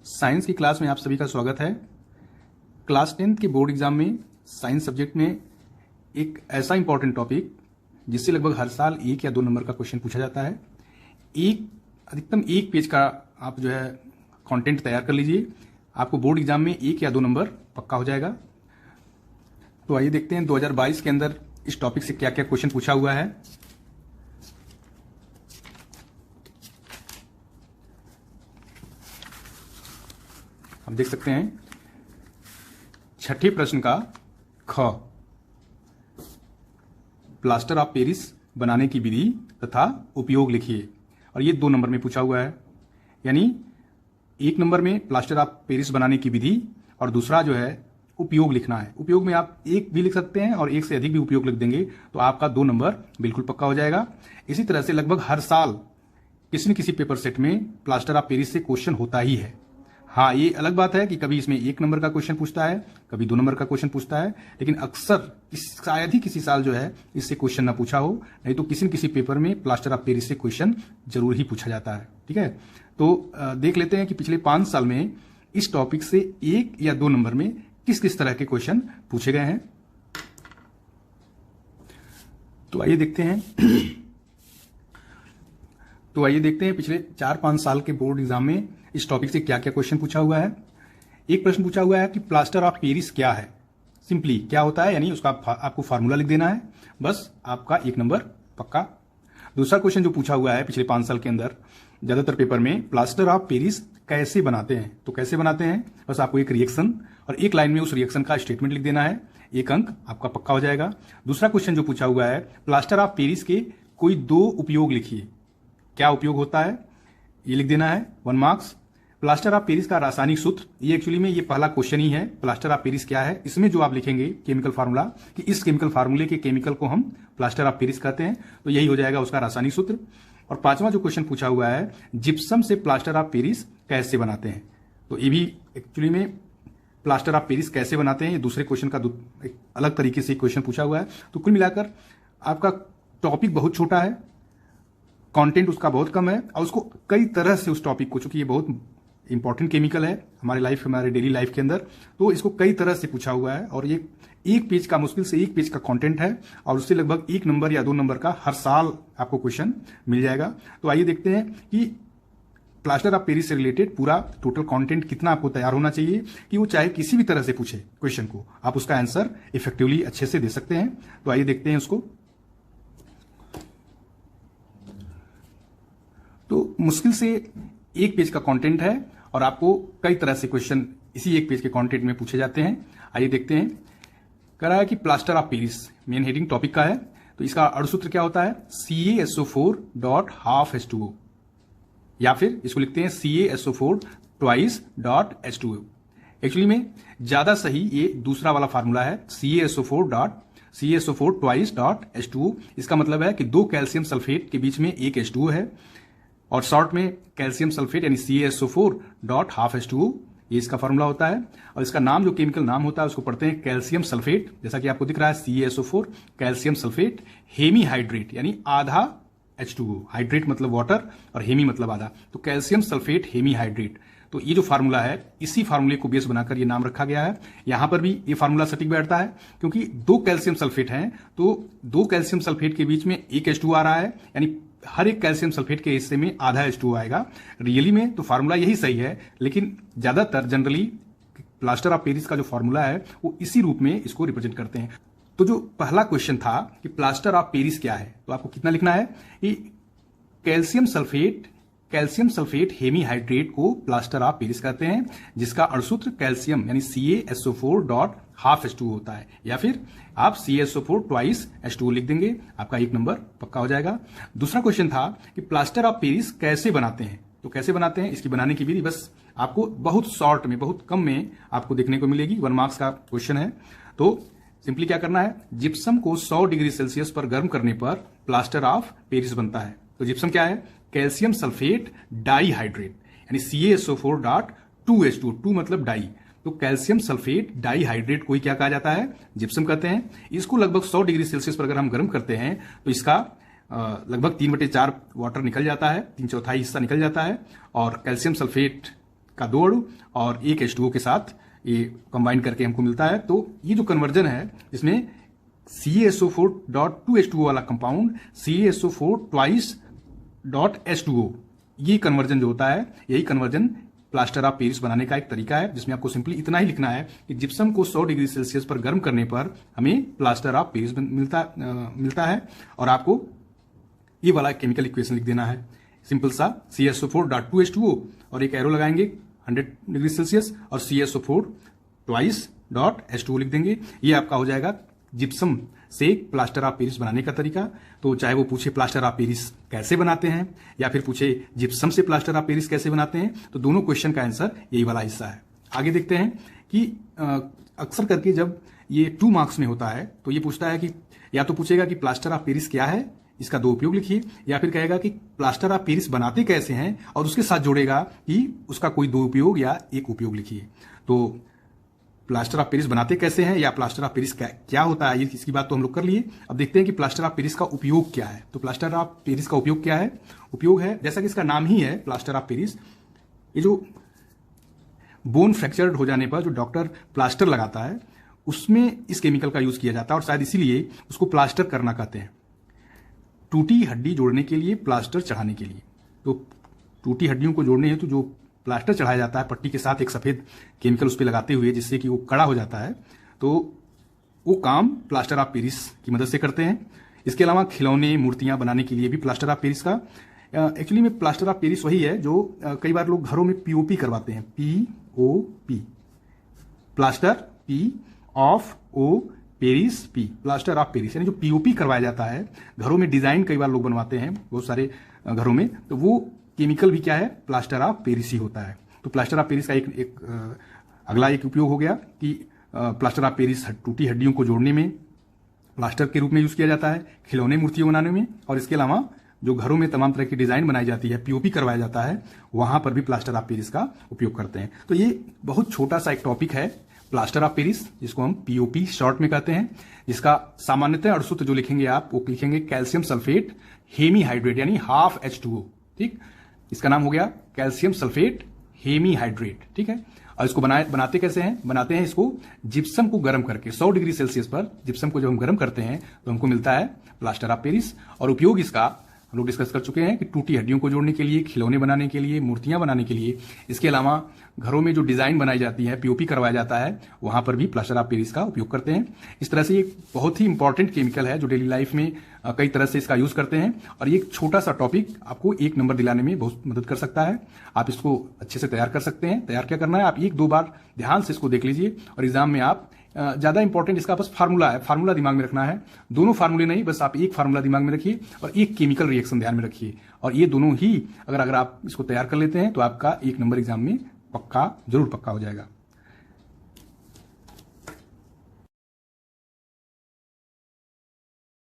Science की class में आप सभी का स्वागत है। क्लास 10th के बोर्ड एग्जाम में साइंस सब्जेक्ट में एक ऐसा इंपॉर्टेंट टॉपिक जिससे लगभग हर साल 1 या 2 नंबर का क्वेश्चन पूछा जाता है। अधिकतम एक पेज का आप जो है कंटेंट तैयार कर लीजिए, आपको बोर्ड एग्जाम में 1 या 2 नंबर पक्का हो जाएगा। तो आइए देखते हैं 2022 के अंदर इस टॉपिक से क्या क्या क्वेश्चन पूछा हुआ है। हम देख सकते हैं छठे प्रश्न का ख, प्लास्टर ऑफ पेरिस बनाने की विधि तथा उपयोग लिखिए। और ये 2 नंबर में पूछा हुआ है, यानी 1 नंबर में प्लास्टर ऑफ पेरिस बनाने की विधि और दूसरा जो है उपयोग लिखना है। उपयोग में आप 1 भी लिख सकते हैं और 1 से अधिक भी उपयोग लिख देंगे तो आपका 2 नंबर बिल्कुल पक्का हो जाएगा। इसी तरह से लगभग हर साल किसी न किसी पेपर सेट में प्लास्टर ऑफ पेरिस से क्वेश्चन होता ही है। हाँ, ये अलग बात है कि कभी इसमें 1 नंबर का क्वेश्चन पूछता है, कभी 2 नंबर का क्वेश्चन पूछता है, लेकिन अक्सर शायद ही किसी साल जो है इससे क्वेश्चन ना पूछा हो, नहीं तो किसी न किसी पेपर में प्लास्टर ऑफ पेरिस से क्वेश्चन जरूर ही पूछा जाता है। ठीक है, तो देख लेते हैं कि पिछले 5 साल में इस टॉपिक से 1 या 2 नंबर में किस किस तरह के क्वेश्चन पूछे गए हैं। तो आइए देखते हैं पिछले 4-5 साल के बोर्ड एग्जाम में इस टॉपिक से क्या क्या क्वेश्चन पूछा हुआ है। एक प्रश्न पूछा हुआ है कि प्लास्टर ऑफ पेरिस क्या है। सिंपली क्या होता है, यानी उसका आपको फार्मूला लिख देना है, बस आपका 1 नंबर पक्का। दूसरा क्वेश्चन जो पूछा हुआ है पिछले 5 साल के अंदर ज्यादातर पेपर में, प्लास्टर ऑफ पेरिस कैसे बनाते हैं। तो कैसे बनाते हैं, बस आपको एक रिएक्शन और एक लाइन में उस रिएक्शन का स्टेटमेंट लिख देना है, 1 अंक आपका पक्का हो जाएगा। दूसरा क्वेश्चन जो पूछा हुआ है, प्लास्टर ऑफ पेरिस के कोई 2 उपयोग लिखिए। क्या उपयोग होता है ये लिख देना है, 1 मार्क्स। प्लास्टर ऑफ पेरिस का रासायनिक सूत्र, ये एक्चुअली में ये पहला क्वेश्चन ही है। प्लास्टर ऑफ पेरिस क्या है, इसमें जो आप लिखेंगे केमिकल फार्मूला कि इस केमिकल फार्मूले के केमिकल को हम प्लास्टर ऑफ पेरिस कहते हैं, तो यही हो जाएगा उसका रासायनिक सूत्र। और 5वां जो क्वेश्चन पूछा हुआ है, जिप्सम से प्लास्टर ऑफ पेरिस कैसे बनाते हैं। तो ये भी एक्चुअली में प्लास्टर ऑफ पेरिस कैसे बनाते हैं, ये दूसरे क्वेश्चन का एक अलग तरीके से क्वेश्चन पूछा हुआ है। तो कुल मिलाकर आपका टॉपिक बहुत छोटा है, कंटेंट उसका बहुत कम है, और उसको कई तरह से उस टॉपिक को, चूंकि ये बहुत इंपॉर्टेंट केमिकल है हमारे डेली लाइफ के अंदर, तो इसको कई तरह से पूछा हुआ है। और ये 1 पेज का, मुश्किल से 1 पेज का कंटेंट है, और उससे लगभग 1 नंबर या 2 नंबर का हर साल आपको क्वेश्चन मिल जाएगा। तो आइए देखते हैं कि प्लास्टर ऑफ पेरिस से रिलेटेड पूरा टोटल कंटेंट कितना आपको तैयार होना चाहिए कि वो चाहे किसी भी तरह से पूछे क्वेश्चन को, आप उसका आंसर इफेक्टिवली अच्छे से दे सकते हैं। तो आइए देखते हैं उसको। तो मुश्किल से 1 पेज का कंटेंट है और आपको कई तरह से क्वेश्चन इसी 1 पेज के कंटेंट में पूछे जाते हैं। आइए देखते हैं। कह रहा है कि plaster of Paris main heading topic का है, तो इसका अणुसूत्र क्या होता है, CaSO4.12H2O, या फिर इसको लिखते हैं CaSO4 एक्चुअली में ज्यादा सही ये दूसरा वाला फार्मूला है, CaSO4 इसका मतलब है कि 2 कैल्शियम सल्फेट के बीच में 1 H2O है, और शॉर्ट में कैल्शियम सल्फेट यानी CaSO4.12H2O, ये इसका फार्मूला होता है। और इसका नाम, जो केमिकल नाम होता है, उसको पढ़ते हैं कैल्शियम सल्फेट, जैसा कि आपको दिख रहा है CaSO4 calcium sulphate Hemy hydrate, यानी आधा H2O। हाइड्रेट मतलब वाटर और हेमी मतलब आधा, तो कैल्शियम सल्फेट हेमी हाइड्रेट। तो ये जो फार्मूला है, इसी फार्मूले को बेस बनाकर ये नाम रखा गया है। यहां पर भी ये फार्मूला सटीक बैठता है, क्योंकि 2 कैल्शियम सल्फेट हैं, तो 2 कैल्शियम सल्फेट के बीच में 1 H2O आ रहा है, यानी हर एक कैल्शियम सल्फेट के हिस्से में आधा H2O आएगा। रियली में तो फार्मूला यही सही है, लेकिन ज्यादातर जनरली प्लास्टर ऑफ पेरिस का जो फार्मूला है वो इसी रूप में इसको रिप्रेजेंट करते हैं। तो जो पहला क्वेश्चन था कि प्लास्टर ऑफ पेरिस क्या है, तो आपको कितना लिखना है कि कैल्शियम सल्फेट हेमी हाइड्रेट को प्लास्टर ऑफ पेरिस कहते हैं, जिसका अणुसूत्र कैल्शियम यानी CaSO4.12H2O होता है, या फिर आप CaSO4 लिख देंगे, आपका 1 नंबर पक्का हो जाएगा। दूसरा क्वेश्चन था कि प्लास्टर ऑफ पेरिस कैसे बनाते हैं। तो कैसे बनाते हैं, इसकी बनाने की विधि बस आपको बहुत शॉर्ट में, बहुत कम में आपको देखने को मिलेगी। 1 मार्क्स का क्वेश्चन है। तो सिंपली क्या करना है, जिप्सम को 100 डिग्री सेल्सियस पर गर्म करने पर प्लास्टर ऑफ पेरिस बनता है। तो जिप्सम क्या है, कैल्शियम सल्फेट डाइहाइड्रेट, यानी CaSO4.2H2O, 2 मतलब डाई, तो कैल्शियम सल्फेट डाइहाइड्रेट को ही क्या कहा जाता है, जिप्सम कहते हैं। इसको लगभग 100 डिग्री सेल्सियस पर अगर हम गर्म करते हैं तो इसका लगभग 3/4 वाटर निकल जाता है, 3/4 हिस्सा निकल जाता है, और कैल्शियम सल्फेट का 2 अणु और एक H2O के साथ ये कंबाइन करके हमको मिलता है। तो ये जो कन्वर्जन है इसमें CaSO4.2H2O वाला कंपाउंड CaSO4 ट्वाइस .H2O, ये कन्वर्जन जो होता है, यही कन्वर्जन प्लास्टर ऑफ पेरिस बनाने का एक तरीका है, जिसमें आपको सिंपली इतना ही लिखना है कि जिप्सम को 100 डिग्री सेल्सियस पर गर्म करने पर हमें प्लास्टर ऑफ पेरिस मिलता है और आपको ये वाला केमिकल इक्वेशन लिख देना है। सिंपल सा CaSO4.2H2O और एक एरो लगाएंगे 100 डिग्री सेल्सियस और CaSO4 ट्वाइस .H2O लिख देंगे। ये आपका हो जाएगा जिप्सम से प्लास्टर ऑफ पेरिस बनाने का तरीका। तो चाहे वो पूछे प्लास्टर ऑफ पेरिस कैसे बनाते हैं या फिर पूछे जिप्सम से प्लास्टर ऑफ पेरिस कैसे बनाते हैं, तो दोनों क्वेश्चन का आंसर यही वाला हिस्सा है। आगे देखते हैं कि अक्सर करके जब ये 2 मार्क्स में होता है तो ये पूछता है कि या तो पूछेगा कि प्लास्टर ऑफ पेरिस क्या है, इसका 2 उपयोग लिखिए, या फिर कहेगा कि प्लास्टर ऑफ पेरिस बनाते कैसे हैं और उसके साथ जोड़ेगा कि उसका कोई 2 उपयोग या 1 उपयोग लिखिए। तो प्लास्टर ऑफ पेरिस बनाते कैसे हैं या प्लास्टर ऑफ पेरिस क्या होता है, इसकी बात तो हम लोग कर लिए। अब देखते हैं कि प्लास्टर ऑफ पेरिस का उपयोग क्या है। तो प्लास्टर ऑफ पेरिस का उपयोग क्या है? उपयोग है, जैसा कि इसका नाम ही है प्लास्टर ऑफ पेरिस, ये जो बोन फ्रैक्चर्ड हो जाने पर जो डॉक्टर प्लास्टर लगाता है उसमें इस केमिकल का यूज किया जाता है और शायद इसीलिए उसको प्लास्टर करना कहते हैं। टूटी हड्डी जोड़ने के लिए, प्लास्टर चढ़ाने के लिए। तो टूटी हड्डियों को जोड़ने हेतु जो प्लास्टर चढ़ाया जाता है पट्टी के साथ एक सफेद केमिकल उस पर लगाते हुए जिससे कि वो कड़ा हो जाता है, तो वो काम प्लास्टर ऑफ पेरिस की मदद से करते हैं। इसके अलावा खिलौने, मूर्तियां बनाने के लिए भी प्लास्टर ऑफ पेरिस का, एक्चुअली में प्लास्टर ऑफ पेरिस वही है जो कई बार लोग घरों में POP करवाते हैं, POP, plaster P of O Paris P, plaster of Paris, यानी जो POP करवाया जाता है घरों में, डिजाइन कई बार लोग बनवाते हैं बहुत सारे घरों में, तो वो केमिकल भी क्या है, प्लास्टर ऑफ पेरिस ही होता है। तो प्लास्टर ऑफ पेरिस का अगला एक उपयोग हो गया कि प्लास्टर ऑफ पेरिस टूटी हड्डियों को जोड़ने में प्लास्टर के रूप में यूज किया जाता है, खिलौने मूर्तियां बनाने में, और इसके अलावा जो घरों में तमाम तरह की डिजाइन बनाई जाती है, POP करवाया जाता है, वहां पर भी प्लास्टर ऑफ पेरिस का उपयोग करते हैं। तो ये बहुत छोटा सा एक टॉपिक है प्लास्टर ऑफ पेरिस, जिसको हम POP शॉर्ट में कहते हैं, जिसका सामान्यतः अड़सूत्र जो लिखेंगे आप वो लिखेंगे कैल्शियम सल्फेट हेमीहाइड्रेट, यानी हाफ H2O। ठीक, इसका नाम हो गया कैल्शियम सल्फेट हेमीहाइड्रेट। ठीक है, और इसको बनाते कैसे हैं? बनाते हैं इसको जिप्सम को गर्म करके 100 डिग्री सेल्सियस पर जिप्सम को जब हम गर्म करते हैं तो हमको मिलता है प्लास्टर ऑफ पेरिस। और उपयोग इसका हम लोग डिस्कस कर चुके हैं कि टूटी हड्डियों को जोड़ने के लिए, खिलौने बनाने के लिए, मूर्तियां बनाने के लिए, इसके अलावा घरों में जो डिजाइन बनाई जाती है, POP करवाया जाता है, वहां पर भी प्लास्टर ऑफ पेरिस का उपयोग करते हैं। इस तरह से ये बहुत ही इंपॉर्टेंट केमिकल है जो डेली लाइफ में कई तरह से इसका यूज करते हैं, और ये एक छोटा सा टॉपिक आपको 1 नंबर दिलाने में बहुत मदद कर सकता है। आप इसको अच्छे से तैयार कर सकते हैं। तैयार क्या करना है, आप 1-2 बार ध्यान से इसको देख लीजिए और एग्जाम में आप ज्यादा इंपॉर्टेंट इसका बस फार्मूला है, फार्मूला दिमाग में रखना है। दोनों फार्मूले नहीं, बस आप एक फार्मूला दिमाग में रखिए और एक केमिकल रिएक्शन ध्यान में रखिए, और ये दोनों ही अगर आप इसको तैयार कर लेते हैं तो आपका 1 नंबर एग्जाम में पक्का, जरूर पक्का हो जाएगा।